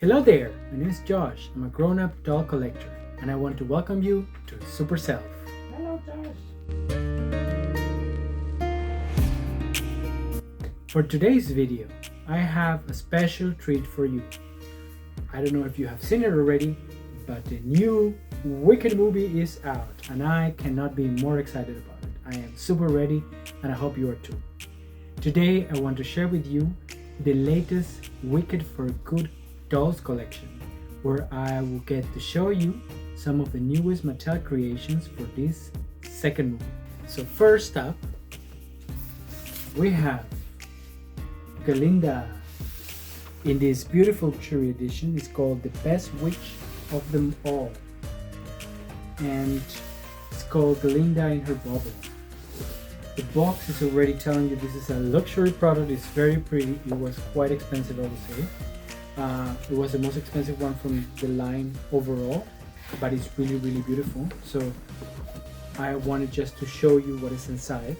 Hello there, my name is Josh. I'm a grown-up doll collector and I want to welcome you to Super Self. Hello, Josh. For today's video, I have a special treat for you. I don't know if you have seen it already, but the new Wicked movie is out and I cannot be more excited about it. I am super ready and I hope you are too. Today I want to share with you the latest Wicked for Good Dolls collection, where I will get to show you some of the newest Mattel creations for this second movie. So first up, we have Glinda in this beautiful luxury edition. It's called The Best Witch of Them All, and it's called Glinda in Her Bubble. The box is already telling you this is a luxury product. It's very pretty. It was quite expensive, I would say. It was the most expensive one from the line overall, but it's really beautiful. So I wanted just to show you what is inside,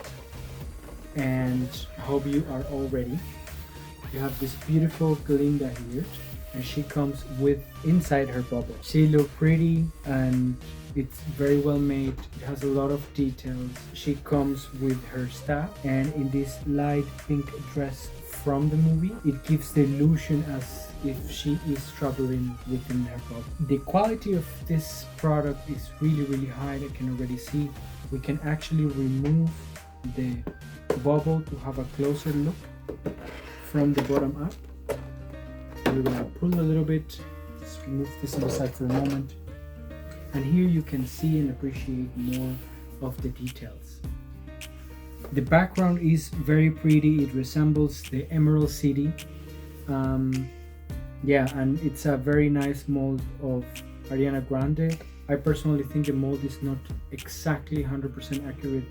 and I hope you are all ready. You have this beautiful Glinda here, and she comes with inside her bubble. She looks pretty and it's very well made. It has a lot of details. She comes with her staff and in this light pink dress from the movie. It gives the illusion as if she is traveling within her bubble. The quality of this product is really high. I can already see. We can actually remove the bubble to have a closer look from the bottom up. We're gonna pull a little bit. Let's remove this on the side for a moment. And here you can see and appreciate more of the details. The background is very pretty. It resembles the Emerald City. And it's a very nice mold of Ariana Grande. I personally think the mold is not exactly 100% accurate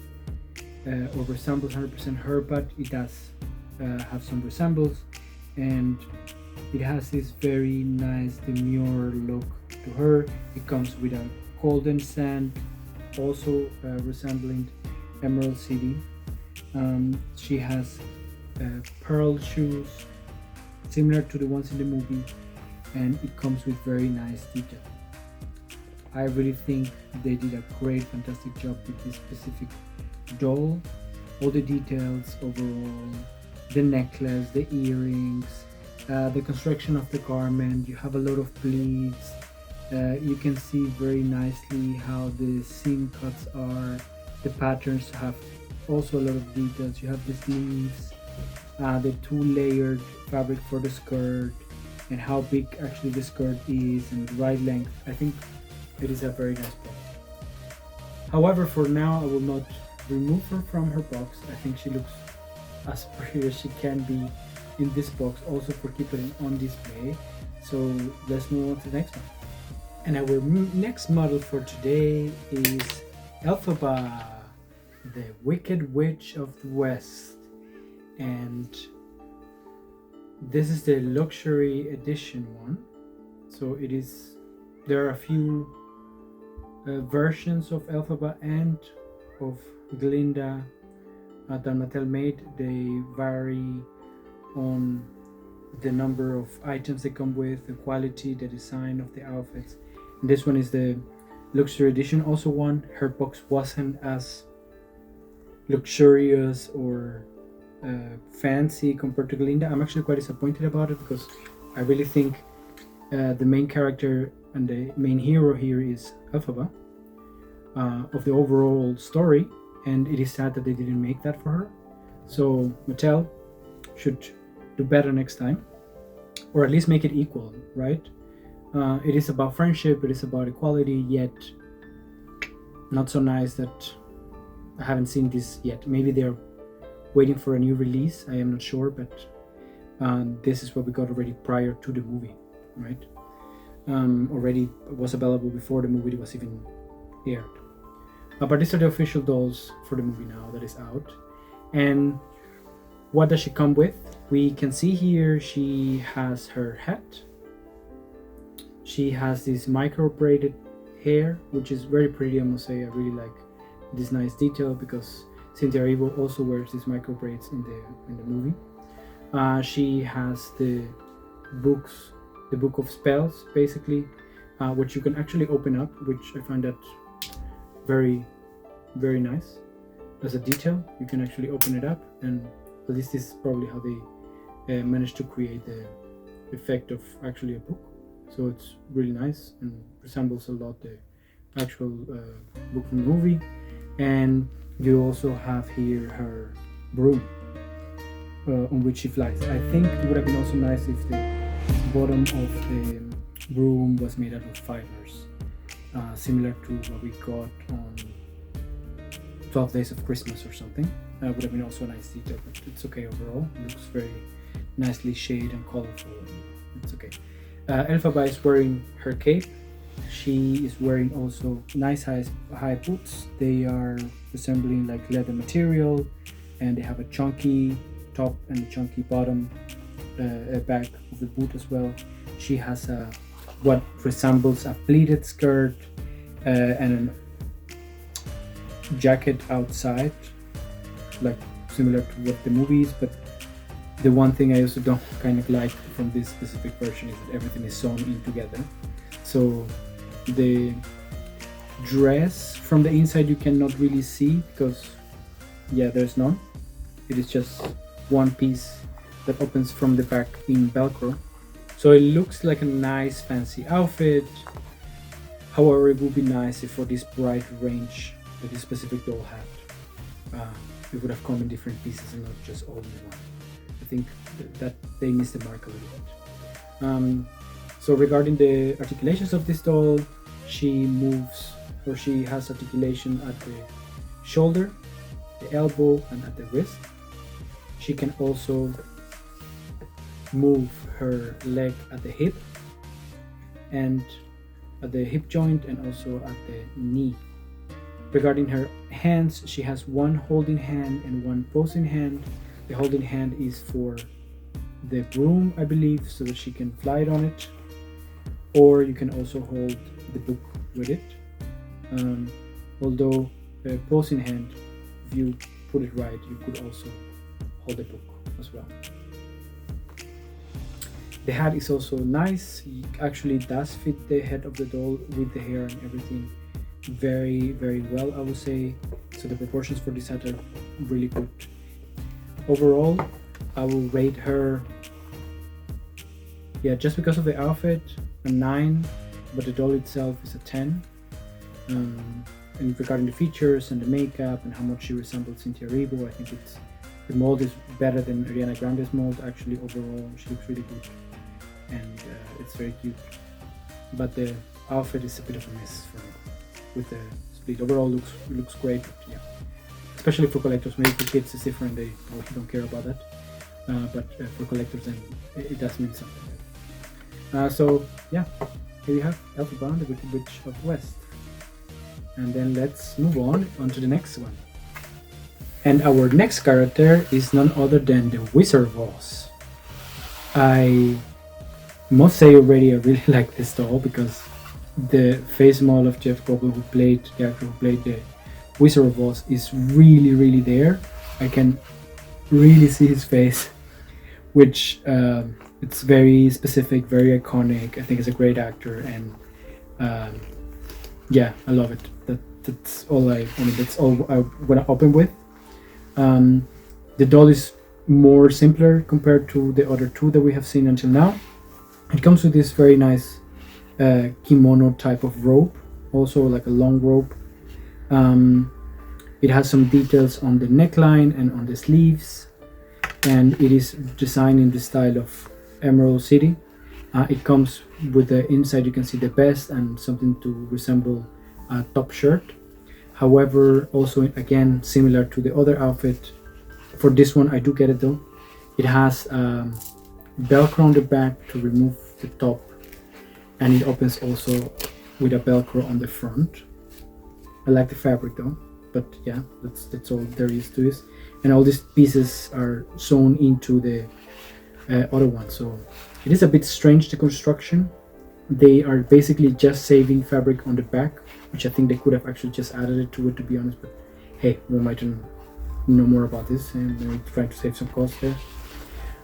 or resembles 100% her, but it does have some resemblance, and it has this very nice demure look to her. It comes with a golden sand, also resembling Emerald City. She has pearl shoes similar to the ones in the movie, and it comes with very nice detail. I really think they did a fantastic job with this specific doll. All the details overall, the necklace, the earrings, the construction of the garment. You have a lot of pleats. You can see very nicely how the seam cuts are. The patterns have also a lot of details. You have the sleeves, the two-layered fabric for the skirt, and how big actually the skirt is and the right length. I think it is a very nice product. However, for now I will not remove her from her box. I think she looks as pretty as she can be in this box, also for keeping it on display. So let's move on to the next one. And our next model for today is Elphaba, the Wicked Witch of the West, and this is the luxury edition one. So it is, there are a few versions of Elphaba and of Glinda that Mattel made. They vary on the number of items they come with, the quality, the design of the outfits. And this one is the luxury edition. Also one, her box wasn't as luxurious or fancy compared to Glinda. I'm actually quite disappointed about it because I really think the main character and the main hero here is Elphaba of the overall story, and it is sad that they didn't make that for her. So Mattel should do better next time, or at least make it equal, right? It is about friendship, it is about equality, yet not so nice that I haven't seen this yet. Maybe they're waiting for a new release, I am not sure, but this is what we got already prior to the movie, right? Already was available before the movie was even aired. But these are the official dolls for the movie now that is out. And what does she come with? We can see here she has her hat. She has this micro braided hair, which is very pretty, I must say. I really like this nice detail because Cynthia Erivo also wears these micro braids in the movie. She has the books the book of spells, basically, which you can actually open up, which I find that very, very nice. As a detail, you can actually open it up, and at least this is probably how they managed to create the effect of actually a book. So it's really nice and resembles a lot the actual book from the movie. And you also have here her broom on which she flies. I think it would have been also nice if the bottom of the broom was made out of fibers, similar to what we got on 12 Days of Christmas or something. That would have been also a nice detail, but it's okay overall. It looks very nicely shaded and colorful, and it's okay. Elphaba is wearing her cape. She is wearing also nice high boots. They are resembling like leather material, and they have a chunky top and a chunky bottom back of the boot as well. She has a what resembles a pleated skirt and a jacket outside, like similar to what the movie is. But the one thing I also don't kind of like from this specific version is that everything is sewn in together. So the dress from the inside you cannot really see because there's none. It is just one piece that opens from the back in Velcro. So it looks like a nice fancy outfit. However, it would be nice if for this bright range that this specific doll had, it would have come in different pieces and not just all in one. I think that they missed the mark a little bit. So regarding the articulations of this doll, she has articulation at the shoulder, the elbow, and at the wrist. She can also move her leg at the hip and at the hip joint, and also at the knee. Regarding her hands, she has one holding hand and one posing hand. The holding hand is for the broom, I believe, so that she can fly it on it, or you can also hold the book with it. Although the posing hand, if you put it right, you could also hold the book as well. The hat is also nice. It actually does fit the head of the doll with the hair and everything very, very well, I would say. So the proportions for this hat are really good. Overall, I will rate her, just because of the outfit, a 9, but the doll itself is a 10. And regarding the features and the makeup and how much she resembles Cynthia Erivo, I think the mold is better than Ariana Grande's mold. Actually, overall, she looks really good, and it's very cute. But the outfit is a bit of a miss for me with the split. Overall, looks great, but especially for collectors. Maybe for kids it's different; they don't care about that. But for collectors, then it does mean something. So here you have Elphaba, the Wicked Witch of the West. And then let's move on to the next one. And our next character is none other than the Wizard of Oz. I must say already I really like this doll because the face model of Jeff Goldblum, the actor who played the Wizard of Oz, is really, really there. I can really see his face, which it's very specific, very iconic. I think he's a great actor, and I love it. That's all that's all I want to open with. The doll is more simpler compared to the other two that we have seen until now. It comes with this very nice kimono type of rope, also like a long rope. It has some details on the neckline and on the sleeves, and it is designed in the style of Emerald City. It comes with the inside, you can see the vest and something to resemble a top shirt. However, also again similar to the other outfit, for this one I do get it though. It has Velcro on the back to remove the top, and it opens also with a Velcro on the front. I like the fabric though, but that's all there is to this. And all these pieces are sewn into the other one, so it is a bit strange, the construction. They are basically just saving fabric on the back, which I think they could have actually just added it to it, to be honest, but hey, we might know more about this, and maybe trying to save some cost there.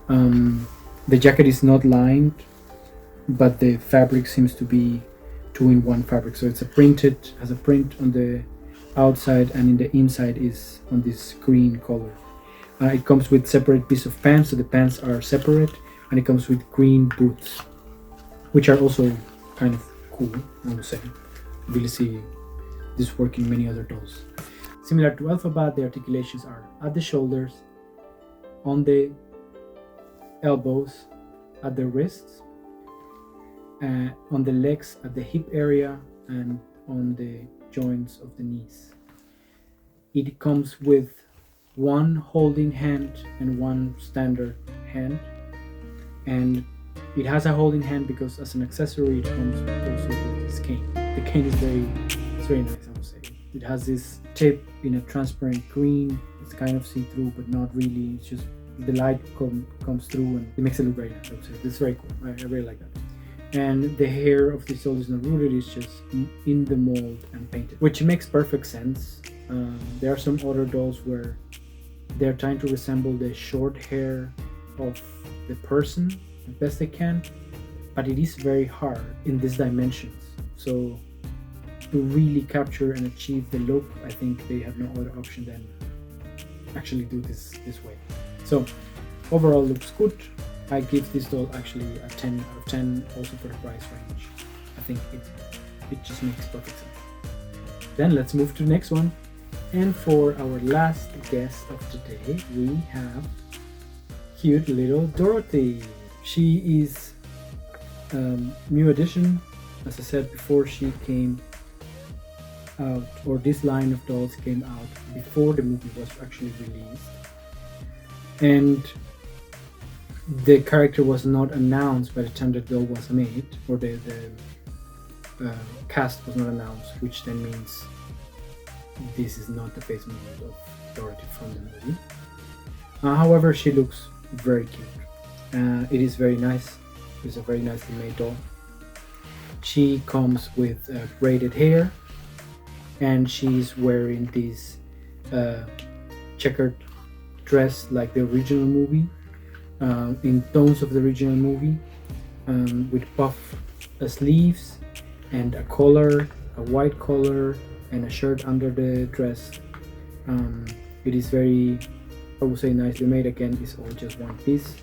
The jacket is not lined, but the fabric seems to be 2-in-1 fabric. So it's has a print on the outside, and in the inside is on this green color. It comes with separate piece of pants, so the pants are separate, and it comes with green boots, which are also kind of cool, I would say. Really see this work in many other dolls. Similar to Elphaba, the articulations are at the shoulders, on the elbows, at the wrists, on the legs, at the hip area, and on the joints of the knees. It comes with one holding hand and one standard hand, and it has a holding hand because as an accessory it comes also with this cane. The cane is very nice, I would say. It has this tip in a transparent green. It's kind of see-through, but not really. It's just the light comes through and it makes it look very nice, I would say. It's very cool. I really like that. And the hair of the doll is not rooted, it's just in the mold and painted, which makes perfect sense. There are some other dolls where they're trying to resemble the short hair of the person the best they can, but it is very hard in these dimensions. So to really capture and achieve the look, I think they have no other option than actually do this way. So overall looks good. I give this doll actually a 10 out of 10 also for the price range. I think it just makes perfect sense. Then let's move to the next one. And for our last guest of today, we have cute little Dorothy. She is new addition. As I said before, she came out, or this line of dolls came out before the movie was actually released. And the character was not announced by the time the doll was made, or the cast was not announced, which then means this is not the face movement of Dorothy from the movie. However, she looks very cute. It is very nice. It's a very nicely made doll. She comes with braided hair, and she's wearing this checkered dress like the original movie, in tones of the original movie, with puff sleeves and a collar, a white collar, and a shirt under the dress. It is very, I would say, nicely made. Again, it's all just one piece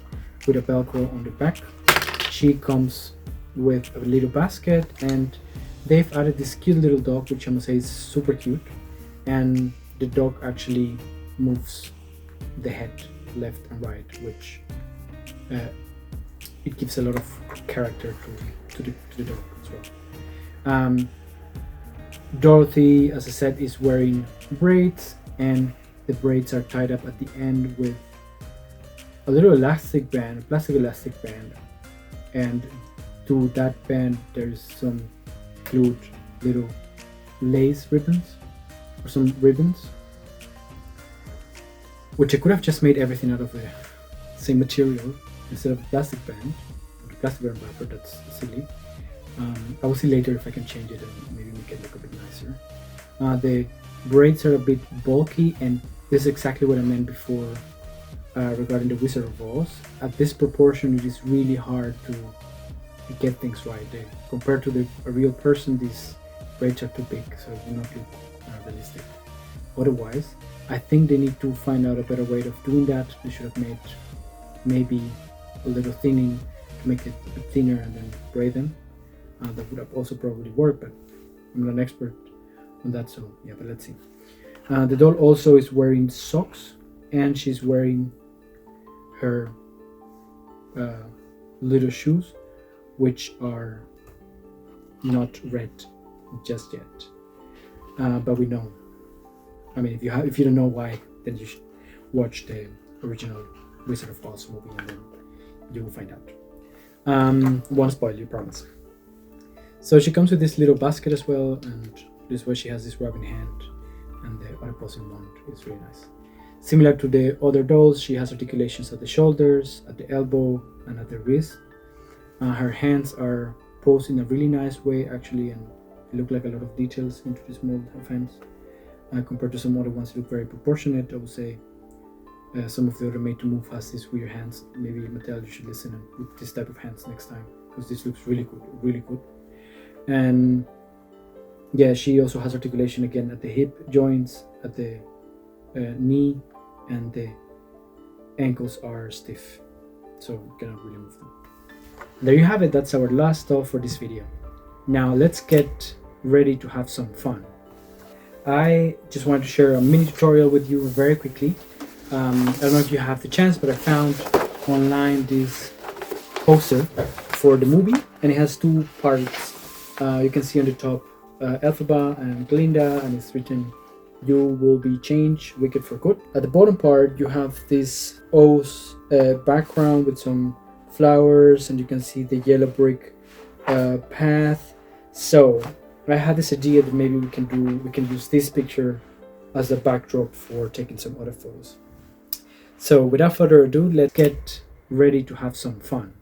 with a velcro on the back. She comes with a little basket, and they've added this cute little dog, which I must say is super cute. And the dog actually moves the head left and right, which it gives a lot of character to the dog as well. Dorothy, as I said, is wearing braids, and the braids are tied up at the end with a little elastic band, a plastic elastic band, and to that band there's some glued little lace ribbons, or some ribbons, which I could have just made everything out of the same material instead of a plastic band, the plastic band wrapper. That's silly. I will see later if I can change it and maybe make it look a bit nicer. The braids are a bit bulky, and this is exactly what I meant before regarding the Wizard of Oz. At this proportion, it is really hard to get things right. Compared to a real person, these braids are too big, so it will not look realistic. Otherwise, I think they need to find out a better way of doing that. They should have made maybe a little thinning to make it a bit thinner and then braid them. That would have also probably worked, but I'm not an expert on that, so yeah, but let's see. The doll also is wearing socks, and she's wearing her little shoes, which are not red just yet, but we know. I mean, if you don't know why, then you should watch the original Wizard of Oz movie, and then you will find out. Won't spoil you, promise. So she comes with this little basket as well, and this is where she has this rubbing hand, and the opposing wand is really nice. Similar to the other dolls, she has articulations at the shoulders, at the elbow, and at the wrist. Her hands are posed in a really nice way, actually, and look like a lot of details into this mold of hands. Compared to some other ones, that look very proportionate, I would say. Some of the other Made to Move has these weird hands. Maybe Mattel, you should listen and put this type of hands next time. because this looks really good, really good. And yeah, she also has articulation again at the hip joints, at the knee, and the ankles are stiff, so you cannot really move them. There you have it. That's our last doll for this video. Now let's get ready to have some fun. I just wanted to share a mini tutorial with you very quickly. I don't know if you have the chance, but I found online this poster for the movie, and it has two parts. You can see on the top Elphaba and Glinda, and it's written, "You will be changed, wicked for good." At the bottom part, you have this O's background with some flowers, and you can see the yellow brick path. So I had this idea that maybe we can use this picture as a backdrop for taking some other photos. So without further ado, let's get ready to have some fun.